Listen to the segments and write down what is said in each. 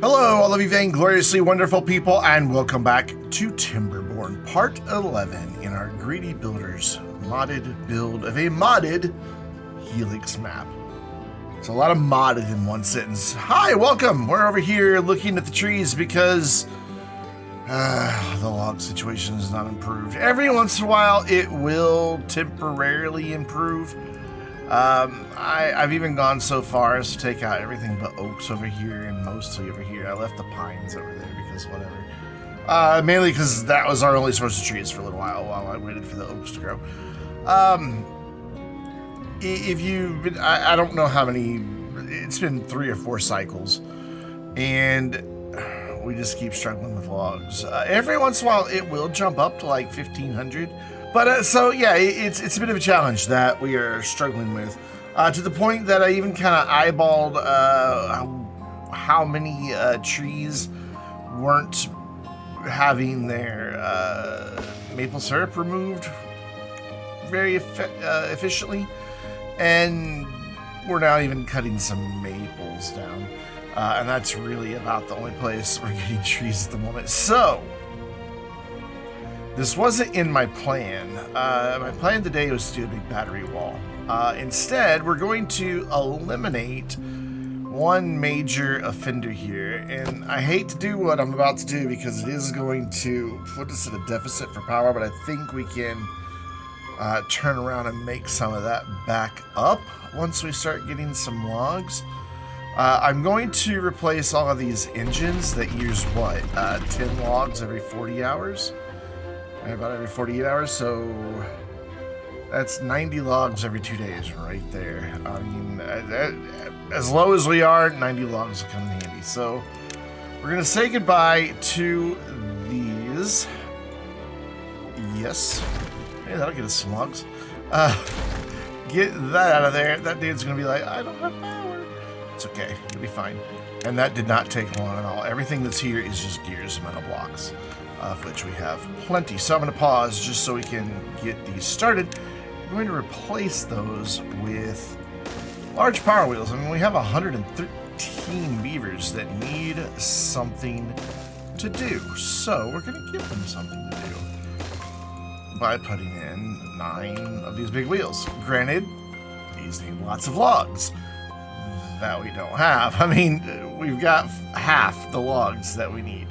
Hello, all of you vaingloriously wonderful people, and welcome back to Timberborn, Part 11 in our Greedy Builders modded build of a modded Helix map. It's a lot of modded in one sentence. Hi, welcome! We're over here looking at the trees because the log situation is not improved. Every once in a while, it will temporarily improve. I've even gone so far as to take out everything but oaks over here and mostly over here. I left the pines over there because whatever. Mainly because that was our only source of trees for a little while I waited for the oaks to grow. If you've been, I don't know how many, it's been 3 or 4 cycles, and we just keep struggling with logs. Every once in a while it will jump up to like 1,500. But so yeah, it's a bit of a challenge that we are struggling with, to the point that I even kind of eyeballed how many trees weren't having their maple syrup removed very efficiently, and we're now even cutting some maples down, and that's really about the only place we're getting trees at the moment. So this wasn't in my plan. My plan today was to do a big battery wall. Instead, we're going to eliminate one major offender here. And I hate to do what I'm about to do because it is going to put us at a deficit for power, but I think we can turn around and make some of that back up once we start getting some logs. I'm going to replace all of these engines that use, 10 logs every 40 hours? About every 48 hours, so that's 90 logs every 2 days right there. I mean, as low as we are, 90 logs will come in handy. So we're going to say goodbye to these. Yes. Hey, that'll get us some logs. Get that out of there. That dude's going to be like, I don't have power. It's okay. You'll be fine. And that did not take long at all. Everything that's here is just gears and metal blocks, of which we have plenty. So I'm going to pause just so we can get these started. I'm going to replace those with large power wheels. I mean, we have 113 beavers that need something to do. So we're going to give them something to do by putting in 9 of these big wheels. Granted, these need lots of logs that we don't have. I mean, we've got half the logs that we need.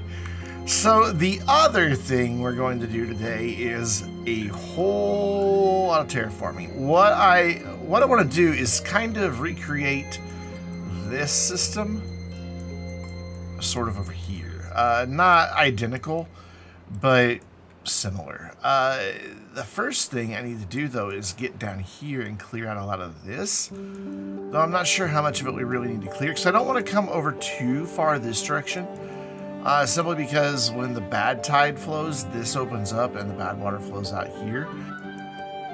So the other thing we're going to do today is a whole lot of terraforming. What I want to do is kind of recreate this system sort of over here. Not identical, but similar. The first thing I need to do, though, is get down here and clear out a lot of this. Though I'm not sure how much of it we really need to clear, because I don't want to come over too far this direction. Simply because when the bad tide flows, this opens up and the bad water flows out here.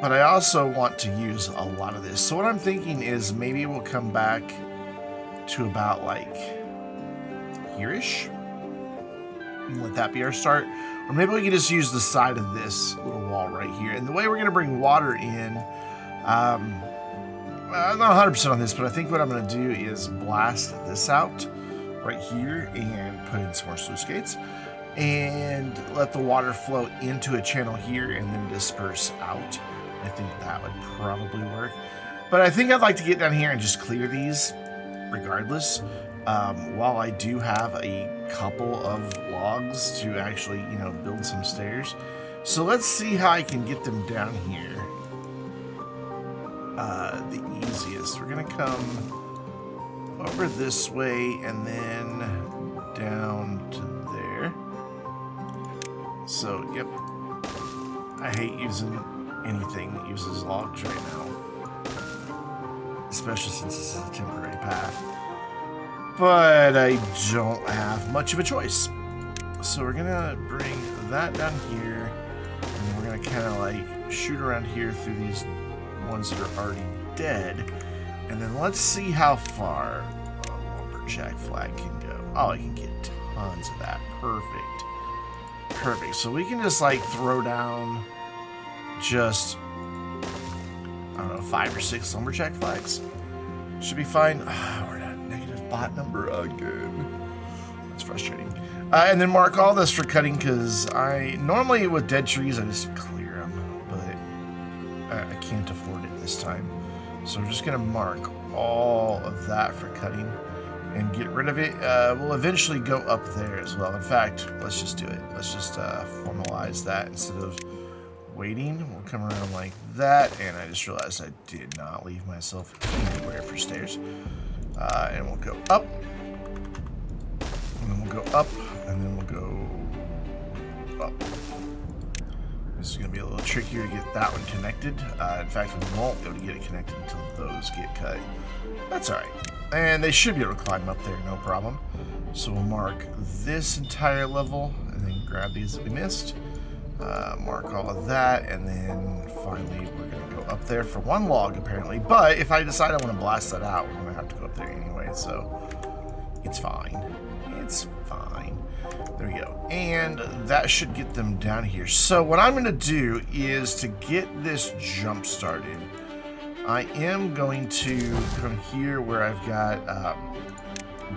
But I also want to use a lot of this. So what I'm thinking is maybe we'll come back to about like here-ish. And let that be our start. Or maybe we can just use the side of this little wall right here. And the way we're going to bring water in, I'm not 100% on this, but I think what I'm going to do is blast this out right here and put in some more sluice gates and let the water flow into a channel here and then disperse out. I think that would probably work. But I think I'd like to get down here and just clear these regardless, while I do have a couple of logs to actually, build some stairs. So let's see how I can get them down here the easiest. We're gonna come over this way and then down to there. So, yep. I hate using anything that uses logs right now, especially since this is a temporary path. But I don't have much of a choice. So we're gonna bring that down here, and we're gonna kind of like shoot around here through these ones that are already dead. And then let's see how far a lumberjack flag can go. Oh, I can get tons of that. Perfect. Perfect. So we can just like throw down just, I don't know, 5 or 6 lumberjack flags. Should be fine. We're at negative bot number again. frustrating. And then mark all this for cutting, because I normally with dead trees I just clear them, but I can't afford it this time. So we're just gonna mark all of that for cutting and get rid of it. We'll eventually go up there as well. In fact, let's just do it. Let's just formalize that instead of waiting. We'll come around like that, and I just realized I did not leave myself anywhere for stairs. And we'll go up, and then we'll go up, and then we'll go up. This is going to be a little trickier to get that one connected. In fact, we won't be able to get it connected until those get cut. That's alright. And they should be able to climb up there, no problem. So we'll mark this entire level, and then grab these that we missed. Mark all of that, and then finally we're going to go up there for one log, apparently. But if I decide I want to blast that out, we're going to have to go up there anyway, so it's fine. It's fine. There we go. And that should get them down here. So what I'm going to do is to get this jump started, I am going to come here where I've got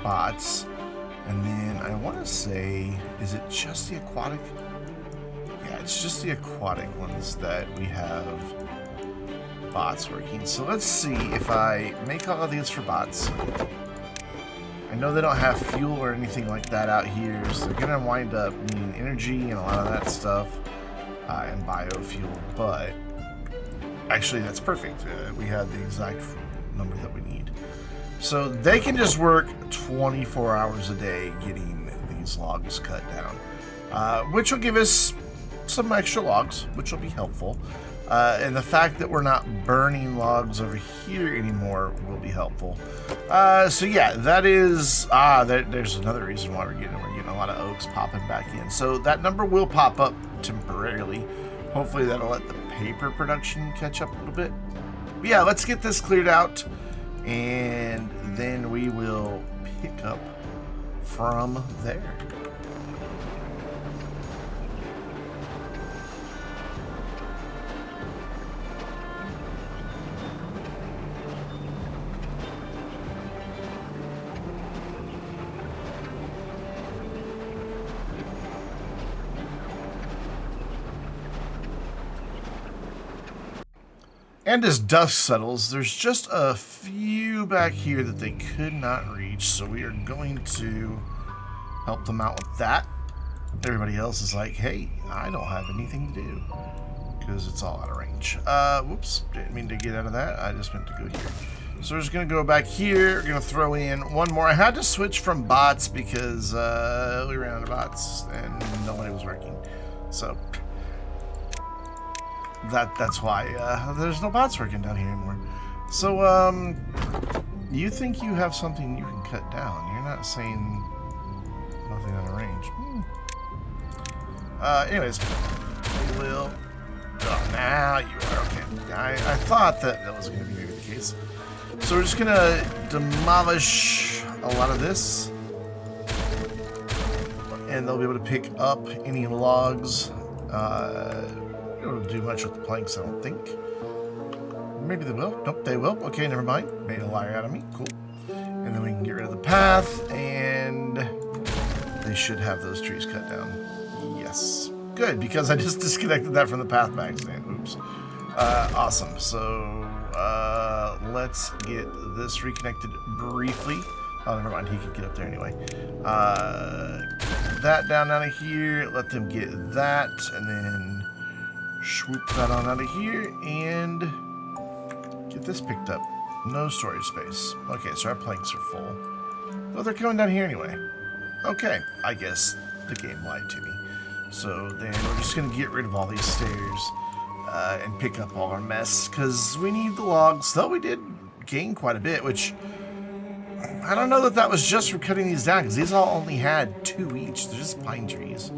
bots, and then I want to say, is it just the aquatic? Yeah, it's just the aquatic ones that we have bots working. So let's see if I make all of these for bots. I know they don't have fuel or anything like that out here, so they're going to wind up needing energy and a lot of that stuff, and biofuel, but actually that's perfect. We have the exact number that we need. So they can just work 24 hours a day getting these logs cut down, which will give us some extra logs, which will be helpful. And the fact that we're not burning logs over here anymore will be helpful. So yeah, that is there's another reason why we're getting a lot of oaks popping back in. So that number will pop up temporarily. Hopefully that'll let the paper production catch up a little bit. But yeah, let's get this cleared out, and then we will pick up from there. And as dusk settles, there's just a few back here that they could not reach, so we are going to help them out with that. Everybody else is like, hey, I don't have anything to do, because it's all out of range. Whoops, didn't mean to get out of that. I just meant to go here. So we're just going to go back here. We're going to throw in one more. I had to switch from bots because we ran out of bots and nobody was working. So that's why there's no bots working down here anymore. So you think you have something you can cut down? You're not saying nothing out of range. Anyways, we will. Oh, now you are okay. I thought that was going to be maybe the case. So we're just gonna demolish a lot of this, and they'll be able to pick up any logs. It'll do much with the planks, I don't think. Maybe they will. Nope, they will. Okay, never mind. Made a liar out of me. Cool. And then we can get rid of the path, and they should have those trees cut down. Yes. Good, because I just disconnected that from the path by accident. Oops. Awesome. So let's get this reconnected briefly. Oh, never mind. He can get up there anyway. That down out of here. Let them get that, and then swoop that on out of here and get this picked up. No storage space. Okay, so our planks are full. Well, they're coming down here anyway. Okay, I guess the game lied to me. So then we're just going to get rid of all these stairs and pick up all our mess, because we need the logs. Though we did gain quite a bit, which I don't know that was just for cutting these down, because these all only had 2 each. They're just pine trees.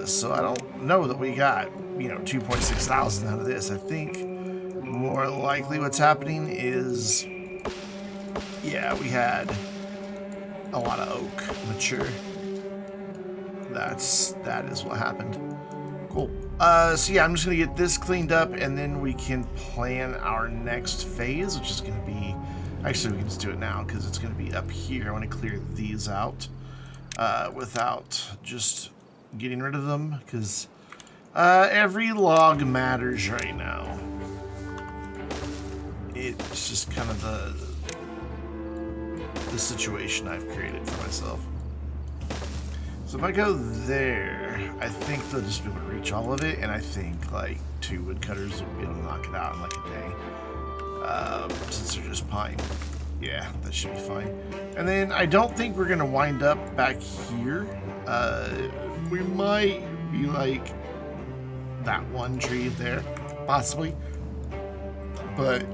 So I don't know that we got, 2.6 thousand out of this. I think more likely what's happening is, yeah, we had a lot of oak mature. That is what happened. Cool. So yeah, I'm just gonna get this cleaned up, and then we can plan our next phase, which is gonna be, actually we can just do it now because it's gonna be up here. I want to clear these out. without just getting rid of them, because every log matters right now. It's just kind of the situation I've created for myself. So if I go there, I think they'll just be able to reach all of it, and I think like 2 woodcutters will be able to knock it out in like a day. Since they're just pine. Yeah, that should be fine. And then I don't think we're gonna wind up back here. We might be like that one tree there, possibly, but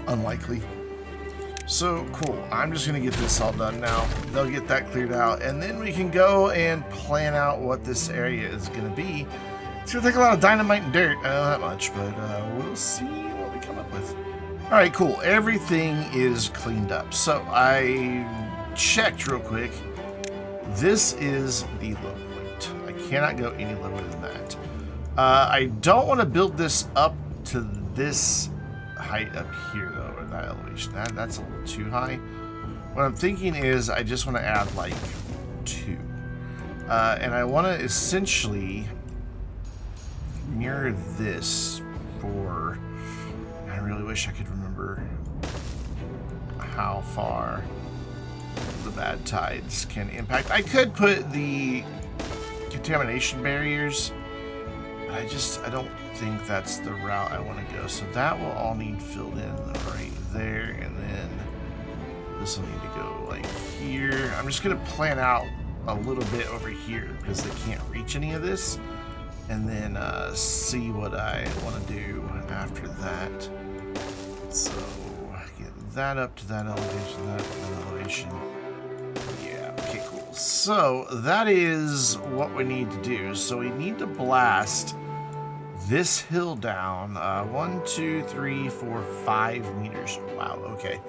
unlikely. So cool. I'm just gonna get this all done now. They'll get that cleared out, and then we can go and plan out what this area is gonna be. It's gonna take a lot of dynamite and dirt. I know that much, but we'll see what we come up with. All right, cool. Everything is cleaned up. So I checked real quick. This is the low point. I cannot go any lower than that. I don't want to build this up to this height up here, though, or that elevation. That's a little too high. What I'm thinking is I just want to add like 2. And I want to essentially mirror this for... I really wish I could remember how far the bad tides can impact. I could put the contamination barriers, but I don't think that's the route I want to go. So that will all need filled in right there, and then this will need to go like here. I'm just going to plan out a little bit over here because they can't reach any of this, and then see what I want to do after that. So get that up to that elevation, that up to that elevation. Yeah, okay, cool. So that is what we need to do. So we need to blast this hill down 1, 2, 3, 4, 5 meters. Wow, okay.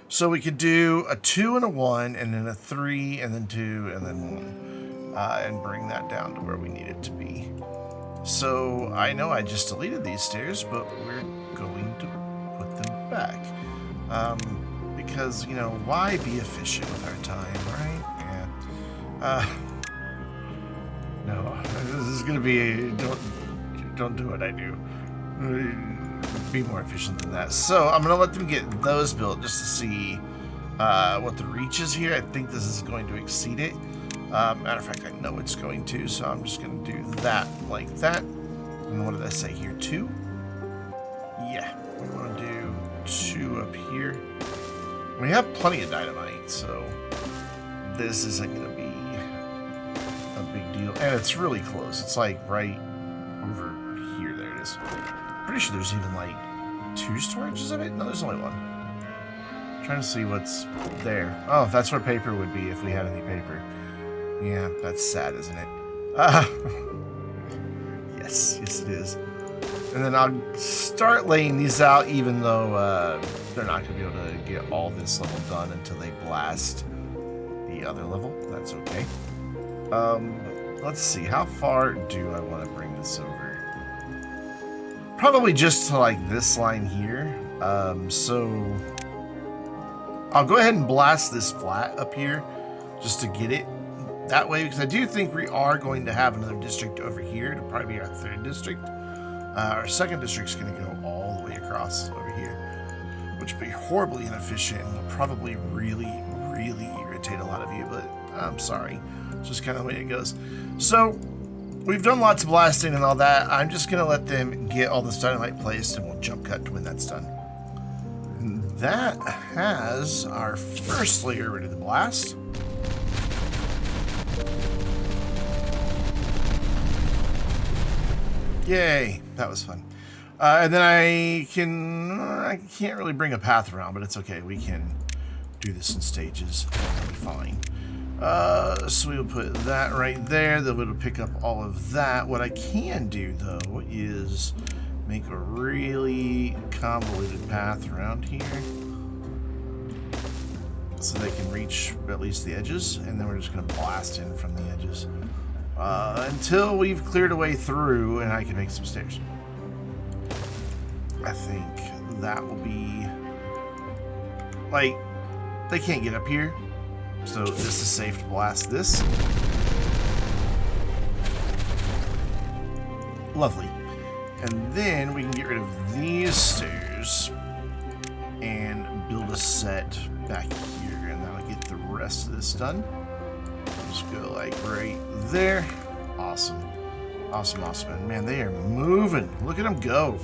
So we could do a 2 and a 1, and then a 3, and then 2, and then 1, and bring that down to where we need it to be. So I know I just deleted these stairs, but we're going to put them back. Because, you know, why be efficient with our time, right? Yeah. No, this is going to be, don't do what I do. Be more efficient than that. So I'm going to let them get those built just to see what the reach is here. I think this is going to exceed it. Matter of fact, I know it's going to, so I'm just going to do that like that. And what did I say here? 2? Yeah, we want to do 2 up here. We have plenty of dynamite, so this isn't going to be a big deal. And it's really close. It's like right over here. There it is. Pretty sure there's even like 2 storages of it. No, there's only 1. I'm trying to see what's there. Oh, that's where paper would be if we had any paper. Yeah, that's sad, isn't it? Yes, it is. And then I'll start laying these out, even though they're not going to be able to get all this level done until they blast the other level. That's okay. Let's see, how far do I want to bring this over? Probably just to like this line here. So I'll go ahead and blast this flat up here just to get it that way, because I do think we are going to have another district over here. It'll probably be our 3rd district. Our 2nd district's going to go all the way across over here, which would be horribly inefficient and will probably really, really irritate a lot of you, but I'm sorry. It's just kind of the way it goes. So we've done lots of blasting and all that. I'm just going to let them get all this dynamite placed, and we'll jump cut to when that's done. And that has our first layer ready to blast. Yay, that was fun. And then I can't really bring a path around, but it's okay. We can do this in stages. It'll be fine. So we'll put that right there. Then it'll pick up all of that. What I can do, though, is make a really convoluted path around here so they can reach at least the edges, and then we're just going to blast in from the edges. Until we've cleared a way through and I can make some stairs. I think that will be... Like, they can't get up here. So this is safe to blast this. Lovely. And then we can get rid of these stairs and build a set back here, and that'll get the rest of this done. Just go like right there. Awesome. Awesome, awesome. And man, they are moving. Look at them go.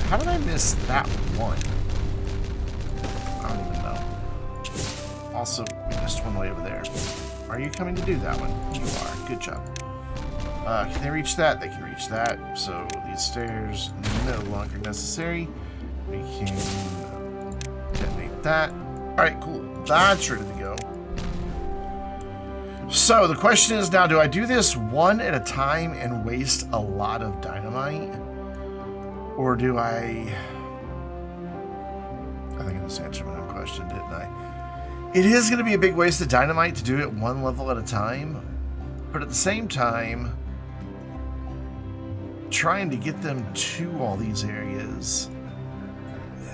How did I miss that one? I don't even know. Also, we missed one way over there. Are you coming to do that one? You are. Good job. Can they reach that? They can reach that. So these stairs no longer necessary. We can detonate that. Alright, cool. That's ready to go. So the question is now, do I do this one at a time and waste a lot of dynamite? Or do I think I just answered my own question, didn't I? It is going to be a big waste of dynamite to do it one level at a time. But at the same time, trying to get them to all these areas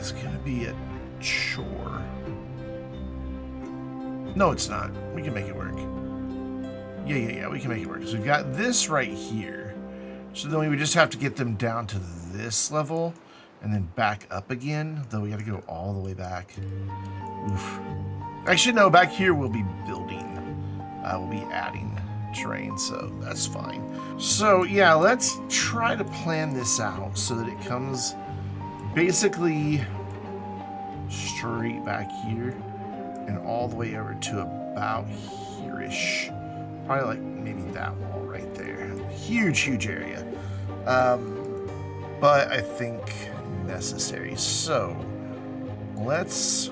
is going to be a chore. No, it's not. We can make it work. Yeah, we can make it work. So we've got this right here. So then we would just have to get them down to this level and then back up again. Though we got to go all the way back. Oof. Actually, no, back here we'll be building. We'll be adding terrain, so that's fine. So yeah, let's try to plan this out so that it comes basically straight back here and all the way over to about here-ish. Probably like maybe that wall right there. Huge area. But I think necessary. So let's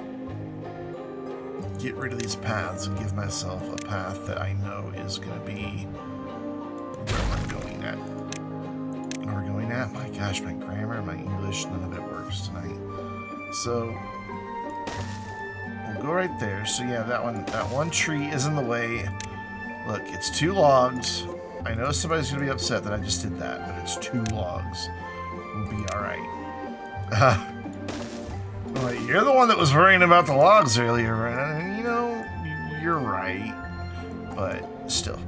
get rid of these paths and give myself a path that I know is going to be where we're going at. Where we're going at? My gosh, my grammar, my English, none of it works tonight. So we'll go right there. So yeah, that one tree is in the way. Look, it's 2 logs. I know somebody's going to be upset that I just did that, but it's 2 logs. We'll be alright. Well, you're the one that was worrying about the logs earlier, right? You know, you're right. But still.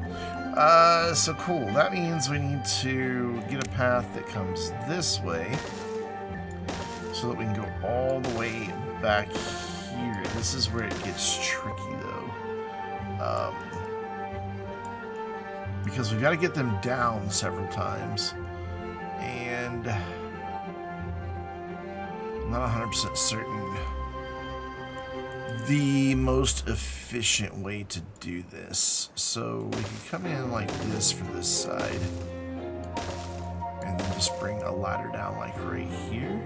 So cool. That means we need to get a path that comes this way so that we can go all the way back here. This is where it gets tricky, though. Because we've got to get them down several times. And I'm not 100% certain the most efficient way to do this. So we can come in like this for this side. And then just bring a ladder down like right here.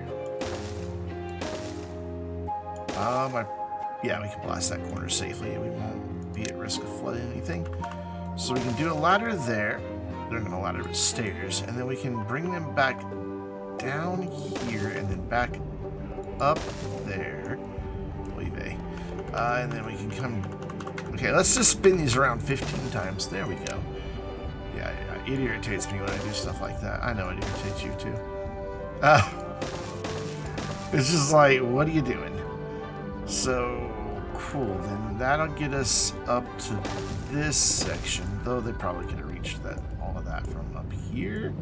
Yeah, we can blast that corner safely. We won't be at risk of flooding anything. So we can do a ladder there. They're not a ladder, but stairs. And then we can bring them back down here and then back up there. And then we can come... Okay, let's just spin these around 15 times. There we go. Yeah, it irritates me when I do stuff like that. I know it irritates you too. It's just like, what are you doing? So, cool. Then that'll get us up to this section. Though they probably could have reached all of that from up here.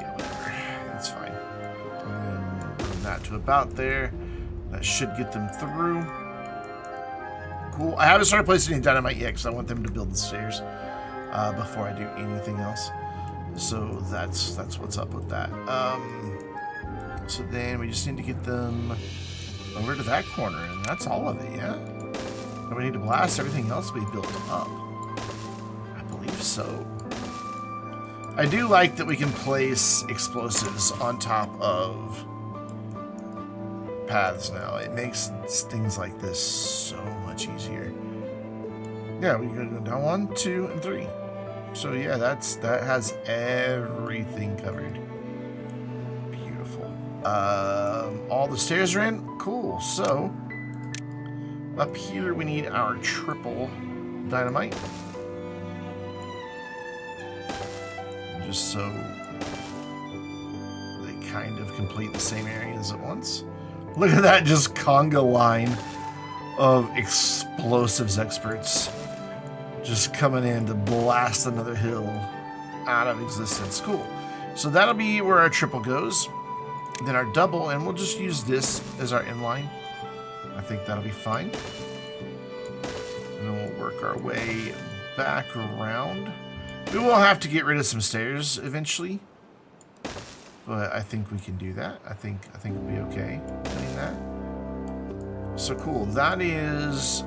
Yeah, whatever. That's fine. And then bring that to about there. That should get them through. Cool. I haven't started placing any dynamite yet because I want them to build the stairs before I do anything else. So that's what's up with that. So then we just need to get them over to that corner, and that's all of it, yeah? And we need to blast everything else we built up. I believe so. I do like that we can place explosives on top of paths now. It makes things like this so much easier. Yeah, we can go down 1, 2, and 3. So yeah, that has everything covered. Beautiful. All the stairs are in. Cool. So up here we need our triple dynamite, just so they kind of complete the same areas at once. Look at that, just conga line of explosives experts just coming in to blast another hill out of existence. Cool. So that'll be where our triple goes. Then our double, and we'll just use this as our inline. I think that'll be fine. And then we'll work our way back around. We will have to get rid of some stairs eventually, but I think we can do that. I think we'll be okay doing that. So cool. That is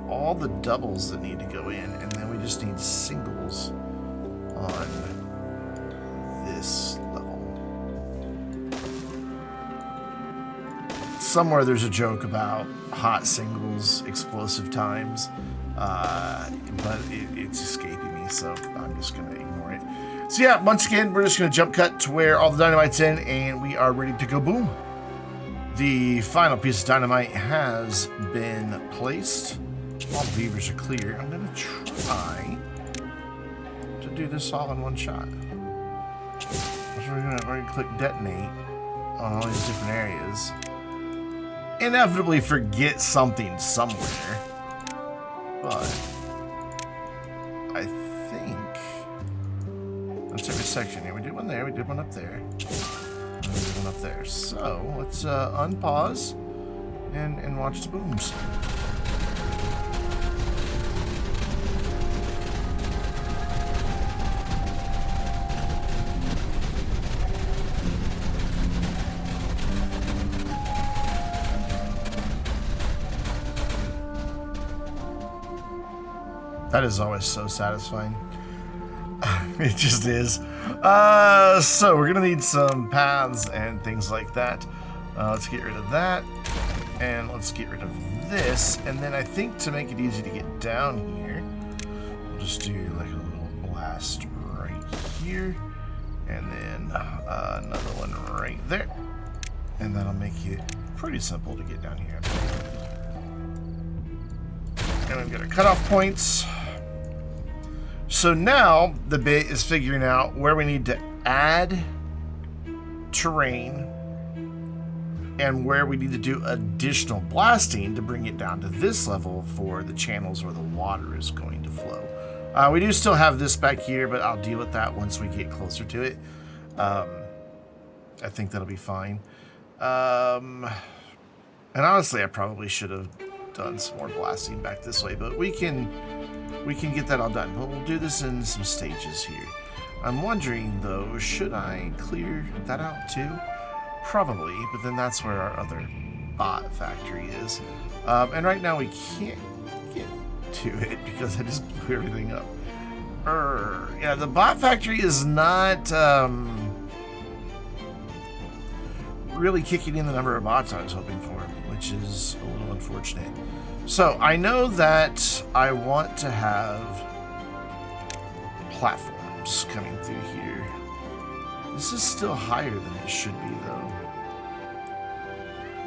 all the doubles that need to go in, and then we just need singles on this level. Somewhere there's a joke about hot singles, explosive times, but it's escaping me, so I'm just going to ignore it. So yeah, once again, we're just going to jump cut to where all the dynamite's in, and we are ready to go boom. The final piece of dynamite has been placed. All the levers are clear. I'm going to try to do this all in one shot. So we're going to click detonate on all these different areas. Inevitably forget something somewhere, but I think that's every section here. We did one there, we did one up there, and we did one up there. So let's unpause and watch the booms. That is always so satisfying. It just is. So we're gonna need some paths and things like that. Let's get rid of that, and let's get rid of this. And then I think to make it easy to get down here, we'll just do like a little blast right here, and then another one right there, and that'll make it pretty simple to get down here. And we've got our cutoff points. So now the bit is figuring out where we need to add terrain and where we need to do additional blasting to bring it down to this level for the channels where the water is going to flow. We do still have this back here, but I'll deal with that once we get closer to it. I think that'll be fine. And honestly, I probably should have done some more blasting back this way, but we can get that all done. But we'll do this in some stages here. I'm wondering though, should I clear that out too? Probably, but then that's where our other bot factory is. And right now we can't get to it because I just blew everything up. Yeah, the bot factory is not really kicking in the number of bots I was hoping for, which is a little unfortunate. So I know that I want to have platforms coming through here. This is still higher than it should be though.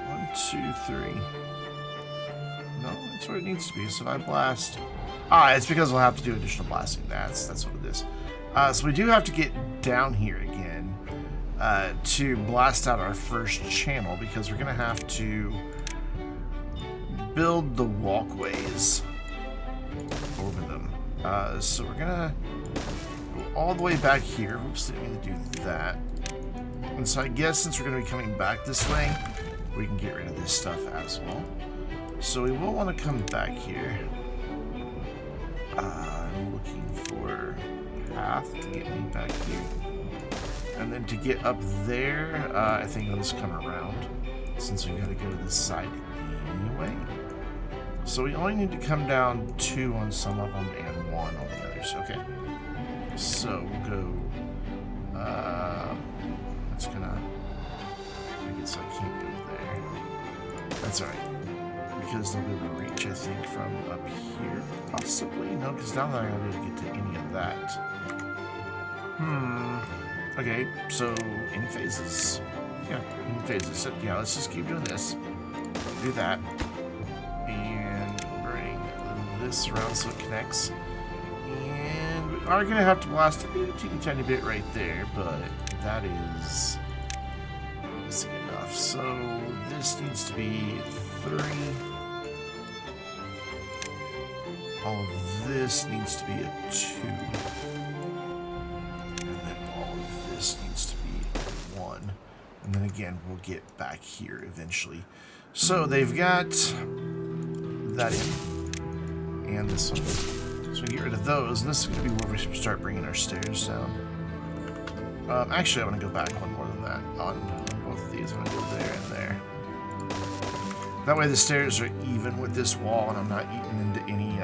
1, 2, 3. No, that's where it needs to be. So if I blast, it's because we'll have to do additional blasting. That's what it is. So we do have to get down here again to blast out our first channel, because we're gonna have to build the walkways, open them. So we're gonna go all the way back here. Oops, didn't mean to do that. And so I guess since we're gonna be coming back this way, we can get rid of this stuff as well. So we will want to come back here. I'm looking for a path to get me back here. And then to get up there, I think I'll just come around, since we gotta go to this side anyway. So we only need to come down 2 on some of them and 1 on the others. Okay. So we'll go. That's gonna. I guess I can't go there. That's alright. Because they'll be able to reach, I think, from up here, possibly. No, because down there I won't be able to get to any of that. Okay, so in phases. Yeah, in phases. So, yeah, let's just keep doing this. Do that. And bring this around so it connects. And we are going to have to blast a teeny tiny bit right there, but that is easy enough. So this needs to be 3. All of this needs to be a 2. And then all of this needs to be 1. And then again, we'll get back here eventually. So they've got that in. And this one. So we get rid of those. And this is going to be where we start bringing our stairs down. Actually, I'm going to go back one more than that on both of these. I'm going to go there and there. That way the stairs are even with this wall, and I'm not eating into any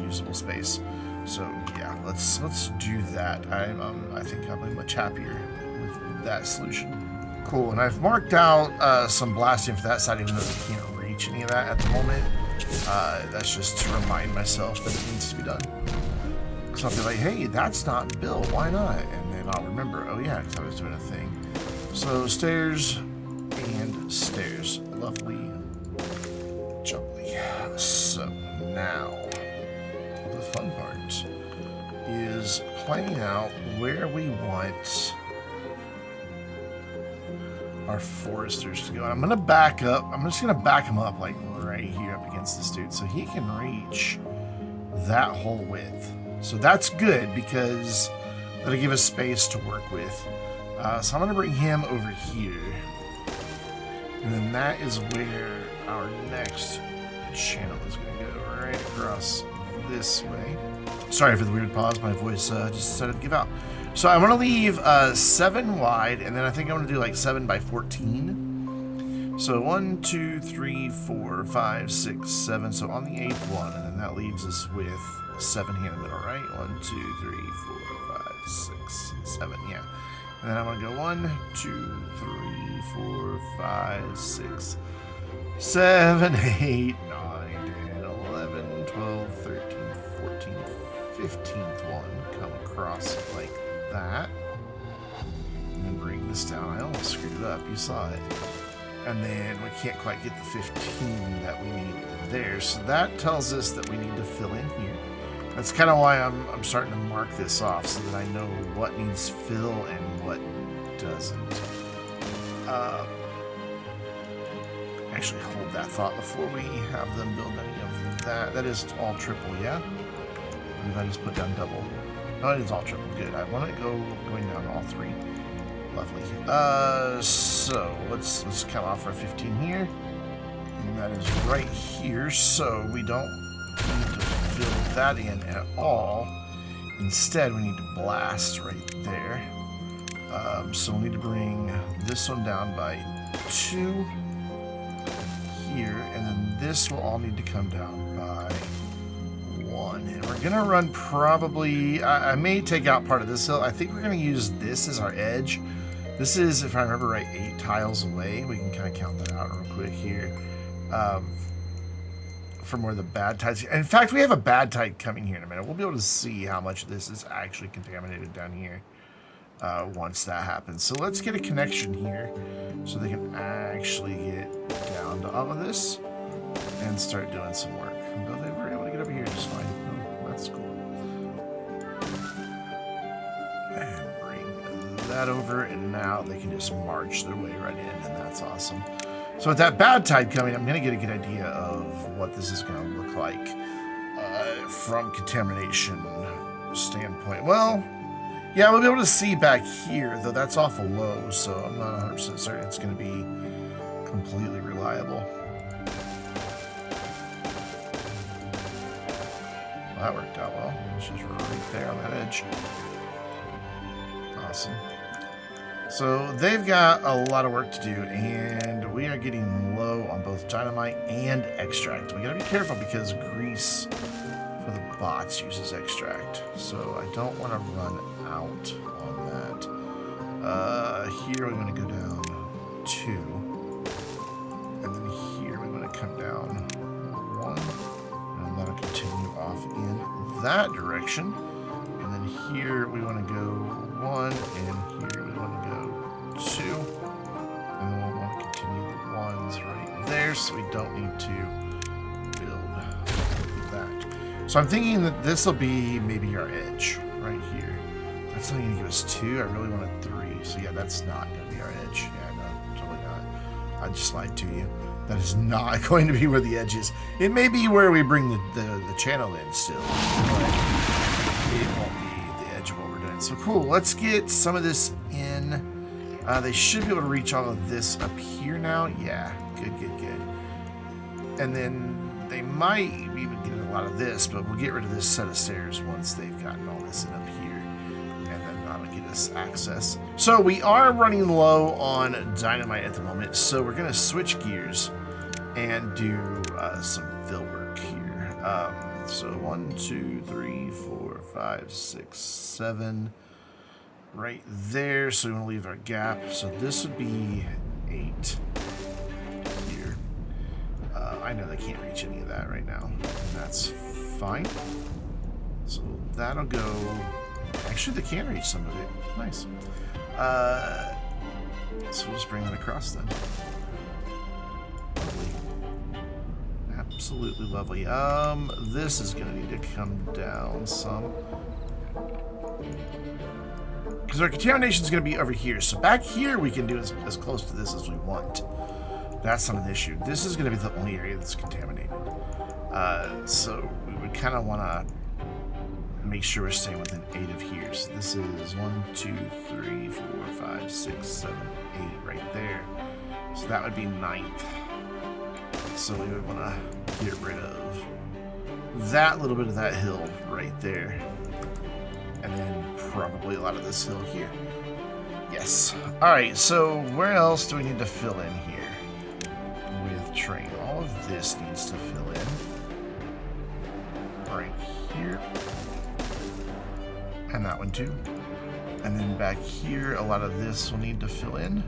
usable space. So yeah, let's do that. I think I'm much happier with that solution. Cool, and I've marked out some blasting for that side, even though I can't reach any of that at the moment. That's just to remind myself that it needs to be done. So I'll be like, hey, that's not built, why not? And then I'll remember, oh yeah, because I was doing a thing. So stairs and stairs. Lovely. Jubbly. So now, the fun part is planning out where we want our foresters to go. And I'm going to back up. I'm just going to back him up like right here up against this dude so he can reach that whole width. So that's good because that'll give us space to work with. So I'm going to bring him over here. And then that is where our next channel is going to go, right across this way. Sorry for the weird pause. My voice just decided to give out. So I want to leave 7 wide, and then I think I want to do like 7 by 14. So 1, 2, 3, 4, 5, 6, 7. So on the 8th one, and then that leaves us with 7 here in the middle, right? 1, 2, 3, 4, 5, 6, 7. Yeah. And then I'm going to go 1, 2, 3, 4, 5, 6, 7, 8, 9, 10, 11, 12, 13, 14, 15th one. Come across it like that. And then bring this down. I almost screwed it up. You saw it. And then we can't quite get the 15 that we need there. So that tells us that we need to fill in here. That's kind of why I'm starting to mark this off so that I know what needs fill and what doesn't. Actually, hold that thought before we have them build any of that. That is all triple, yeah? Or did I just put down double? No, it is all triple. Good. I want it going down all 3. Lovely. So let's count off our 15 here. And that is right here. So we don't need to fill that in at all. Instead, we need to blast right there. So we'll need to bring this one down by 2 here, and then this will all need to come down by 1. And we're gonna run probably, I may take out part of this hill. I think we're gonna use this as our edge. This is, if I remember right, 8 tiles away. We can kind of count that out real quick here. From where the bad tides. In fact, we have a bad tide coming here in a minute. We'll be able to see how much of this is actually contaminated down here once that happens. So let's get a connection here so they can actually get down to all of this and start doing some work. Though they were able to get over here just fine. Oh, that's cool. And bring that over, and now they can just march their way right in, and that's awesome. So with that bad tide coming, I'm going to get a good idea of what this is going to look like from contamination standpoint. Well, yeah, we'll be able to see back here, though that's awful low, so I'm not 100% certain it's going to be completely reliable. Well, that worked out well. It's just right there on that edge. Awesome. So they've got a lot of work to do, and we are getting low on both dynamite and extract. We gotta be careful because grease for the bots uses extract, so I don't want to run out on that. Here we want to go down 2, and then here we want to come down 1, and that'll continue off in that direction. And then here we want to go 1, and here we want to go 2, and then we'll want to continue the 1s right there, so we don't need to build that. So I'm thinking that this will be maybe our edge right here. That's only going to give us 2. I really wanted 3, so yeah, that's not going to be our edge. Yeah, no, totally I just lied to you. That is not going to be where the edge is. It may be where we bring the channel in still, but it won't be the edge of what we're doing. So cool, let's get some of this in. They should be able to reach all of this up here now. Yeah, good. And then they might even get a lot of this, but we'll get rid of this set of stairs once they've gotten all this in up here. And then that'll get us access. So we are running low on dynamite at the moment, so we're going to switch gears and do some fill work here. So 1, 2, 3, 4, 5, 6, 7... right there, so we want to leave our gap. So this would be 8 here. I know they can't reach any of that right now, and that's fine. So that'll go. Actually, they can reach some of it. Nice. So we'll just bring that across then. Lovely. Absolutely lovely. This is gonna need to come down some. Because our contamination is going to be over here. So back here, we can do as close to this as we want. That's not an issue. This is going to be the only area that's contaminated. So we would kind of want to make sure we're staying within 8 of here. So this is 1, 2, 3, 4, 5, 6, 7, 8 right there. So that would be 9th. So we would want to get rid of that little bit of that hill right there. And then probably a lot of this hill here. Yes. Alright, so where else do we need to fill in here with terrain? All of this needs to fill in. Right here. And that one too. And then back here, a lot of this will need to fill in.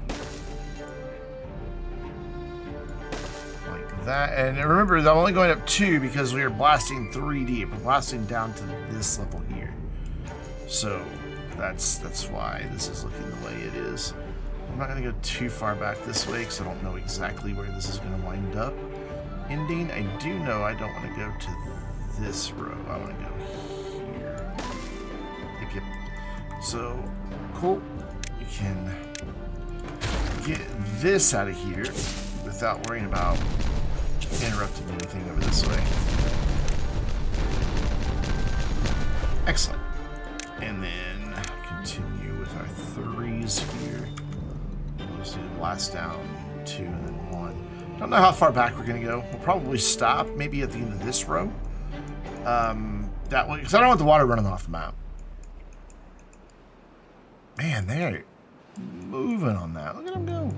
Like that. And remember, I'm only going up 2 because we are blasting 3 deep. We're blasting down to this level here. So that's why this is looking the way it is. I'm not going to go too far back this way because I don't know exactly where this is going to wind up ending. I do know I don't want to go to this row. I want to go here. Yep. So, cool. We can get this out of here without worrying about interrupting anything over this way. Excellent. And then continue with our 3s here. We'll just need to blast down 2 and then 1. Don't know how far back we're going to go. We'll probably stop maybe at the end of this row. That way, because I don't want the water running off the map. Man, they're moving on that. Look at them go.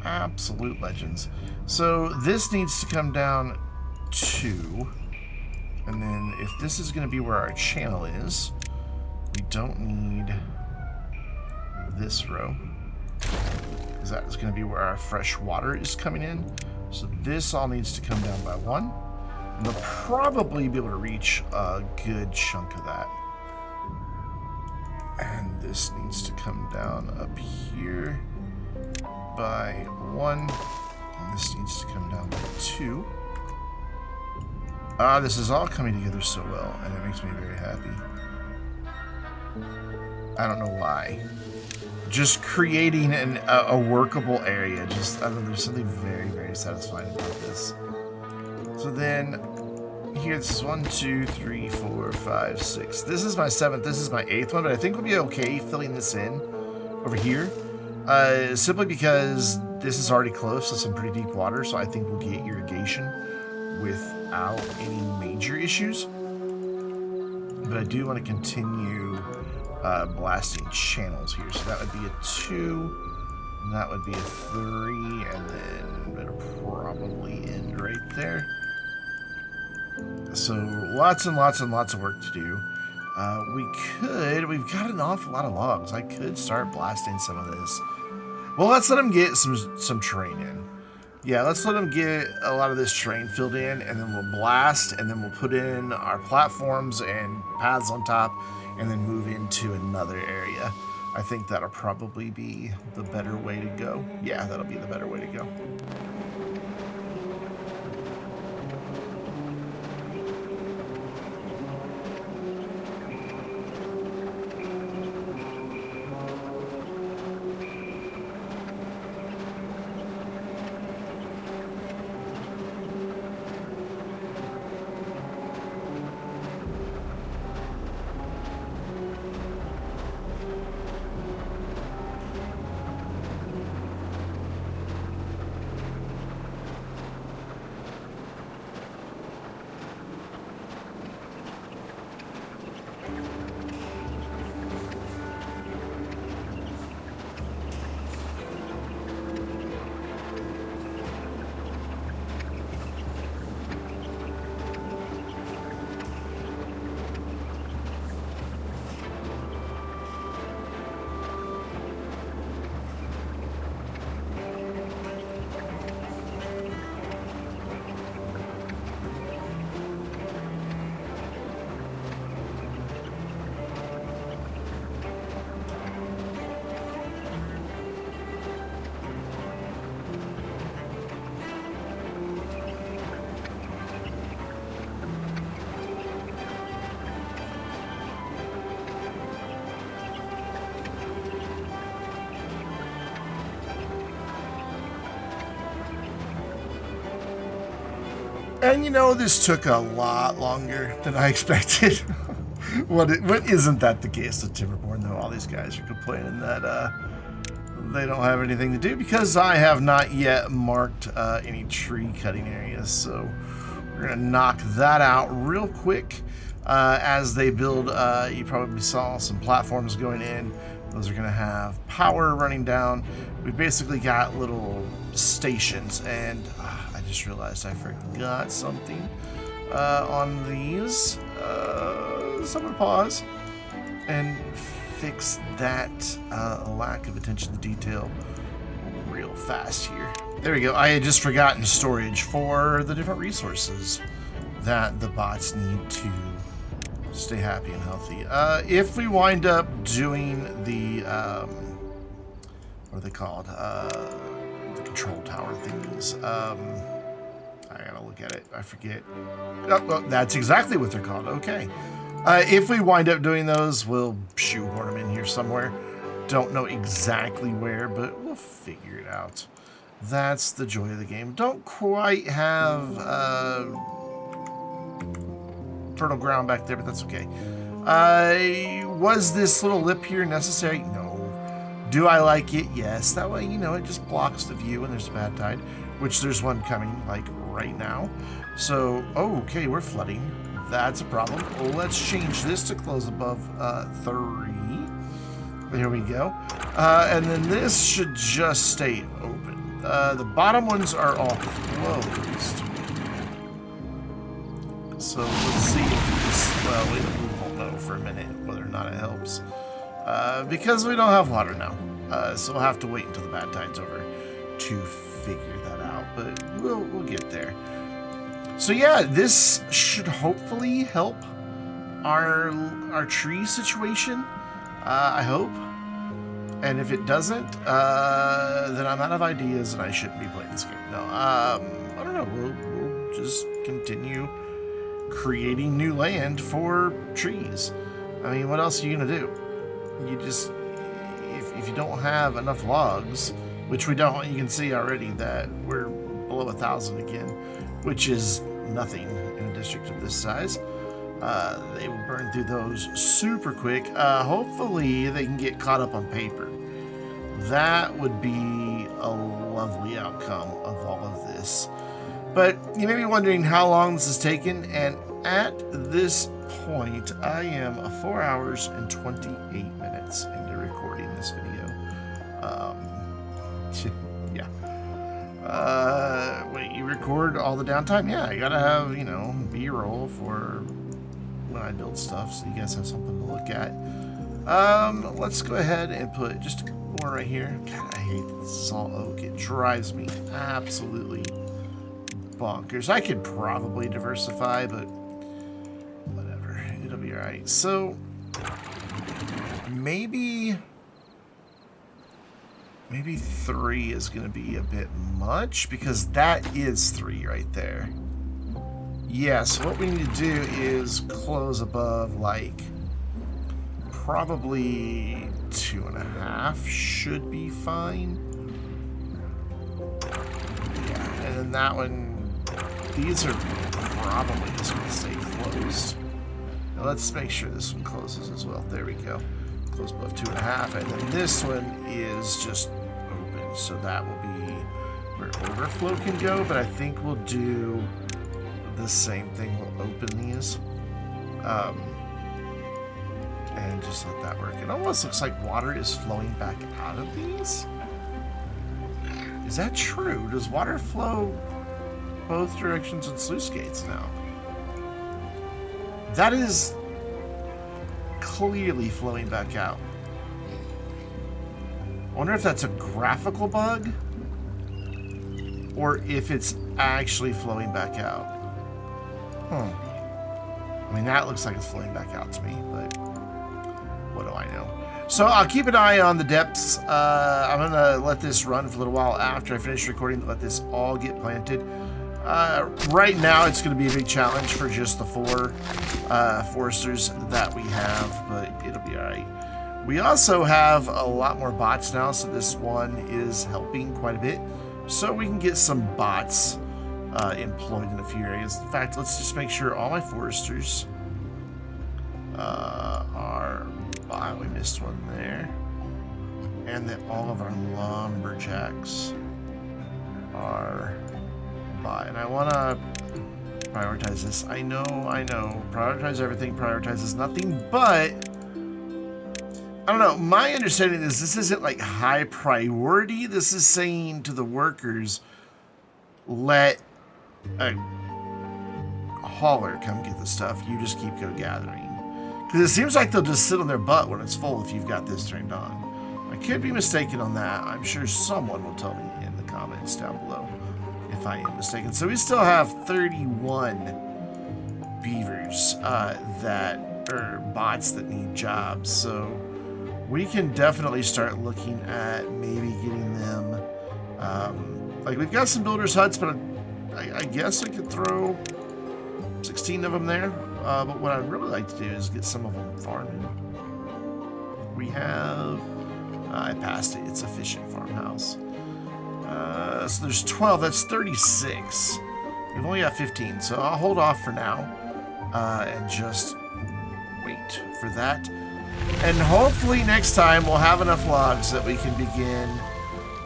Absolute legends. So this needs to come down 2. And then if this is going to be where our channel is, we don't need this row, because that's going to be where our fresh water is coming in. So this all needs to come down by 1. And they'll probably be able to reach a good chunk of that. And this needs to come down up here by 1. And this needs to come down by 2. This is all coming together so well, and it makes me very happy. I don't know why. Just creating a workable area, just, I don't know, there's something very, very satisfying about this. So then, here, this is 1, 2, 3, 4, 5, 6. This is my 7th, this is my 8th one, but I think we'll be okay filling this in over here. Simply because this is already close to some pretty deep water, so I think we'll get irrigation without any major issues. But I do want to continue blasting channels here. So that would be a 2, and that would be a 3, and then it'll probably end right there. So lots and lots and lots of work to do. We've got an awful lot of logs. I could start blasting some of this. Well, let's let them get some terrain in. Yeah, let's let them get a lot of this terrain filled in, and then we'll blast, and then we'll put in our platforms and paths on top, and then move into another area. I think that'll probably be the better way to go. Yeah, that'll be the better way to go. And you know, this took a lot longer than I expected. What isn't that the case with Timberborn, though? All these guys are complaining that they don't have anything to do because I have not yet marked any tree cutting areas. So we're going to knock that out real quick. As they build, you probably saw some platforms going in. Those are going to have power running down. We've basically got little stations, and I just realized I forgot something on these. So I'm going to pause and fix that lack of attention to detail real fast here. There we go. I had just forgotten storage for the different resources that the bots need to stay happy and healthy. If we wind up doing the what are they called? The control tower thingies. I gotta look at it. I forget. Oh, that's exactly what they're called. Okay. If we wind up doing those, we'll shoehorn them in here somewhere. Don't know exactly where, but we'll figure it out. That's the joy of the game. Don't quite have fertile ground back there, but that's okay. Was this little lip here necessary? No. Do I like it? Yes. That way, you know, it just blocks the view when there's a bad tide, which there's one coming, like, right now. So, oh, okay, we're flooding. That's a problem. Let's change this to close above 3. There we go. And then this should just stay open. The bottom ones are all closed. So let's see if this, well, we won't know for a minute whether or not it helps. Because we don't have water now. So we'll have to wait until the bad tide's over to figure that out. But we'll get there. So yeah, this should hopefully help our tree situation. I hope. And if it doesn't, then I'm out of ideas and I shouldn't be playing this game. No, I don't know. We'll just continue creating new land for trees. I mean, what else are you gonna do? You just, if you don't have enough logs, which we don't, you can see already that we're below 1,000 again, which is nothing in a district of this size. They will burn through those super quick. Hopefully they can get caught up on paper. That would be a lovely outcome of all of this. But you may be wondering how long this has taken, and at this point, I am 4 hours and 28 minutes into recording this video. Yeah. Wait, you record all the downtime? Yeah, I gotta have, you know, B-roll for when I build stuff, so you guys have something to look at. Let's go ahead and put just more right here. God, I hate this is all oak. It drives me absolutely bonkers. I could probably diversify, but whatever. It'll be alright. So maybe 3 is going to be a bit much, because that is 3 right there. Yeah, so what we need to do is close above, like, probably 2.5 should be fine. Yeah, and then that one, these are probably just going to stay closed. Now let's make sure this one closes as well. There we go. Close above 2.5, and then this one is just open, so that will be where overflow can go, but I think we'll do the same thing. We'll open these and just let that work. It almost looks like water is flowing back out of these. Is that true? Does water flow both directions in sluice gates now? That is clearly flowing back out. I wonder if that's a graphical bug or if it's actually flowing back out. I mean, that looks like it's flowing back out to me, but what do I know? So I'll keep an eye on the depths. I'm gonna let this run for a little while after I finish recording to let this all get planted. Right now, it's going to be a big challenge for just the 4 foresters that we have, but it'll be alright. We also have a lot more bots now, so this one is helping quite a bit. So we can get some bots employed in a few areas. In fact, let's just make sure all my foresters are by. We missed one there. And that all of our lumberjacks are by. And I want to prioritize this. I know. Prioritize everything, prioritizes nothing, but I don't know. My understanding is this isn't like high priority. This is saying to the workers, let a hauler come get the stuff. You just keep go gathering. Because it seems like they'll just sit on their butt when it's full if you've got this turned on. I could be mistaken on that. I'm sure someone will tell me in the comments down below if I am mistaken. So we still have 31 beavers that are bots that need jobs. So we can definitely start looking at maybe getting them. Like we've got some builders huts, but I guess I could throw 16 of them there. But what I'd really like to do is get some of them farming. We have. I passed it. It's a fishing farmhouse. So there's 12. That's 36. We've only got 15, so I'll hold off for now and just wait for that. And hopefully next time we'll have enough logs that we can begin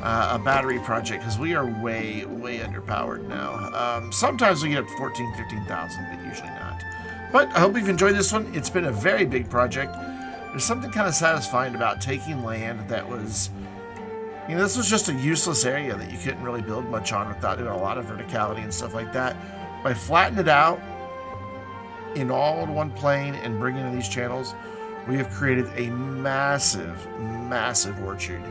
a battery project, because we are way underpowered now. Sometimes we get up to 14,000, 15,000, but usually not. But I hope you've enjoyed this one. It's been a very big project. There's something kind of satisfying about taking land that was, you know, this was just a useless area that you couldn't really build much on without doing a lot of verticality and stuff like that. By flattening it out in all in one plane and bringing in these channels, we have created a massive orchard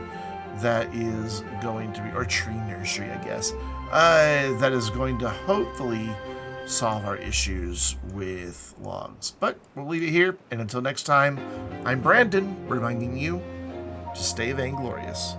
that is going to be, or tree nursery, I guess, that is going to hopefully solve our issues with logs. But we'll leave it here, and until next time, I'm Brandon, reminding you to stay vainglorious.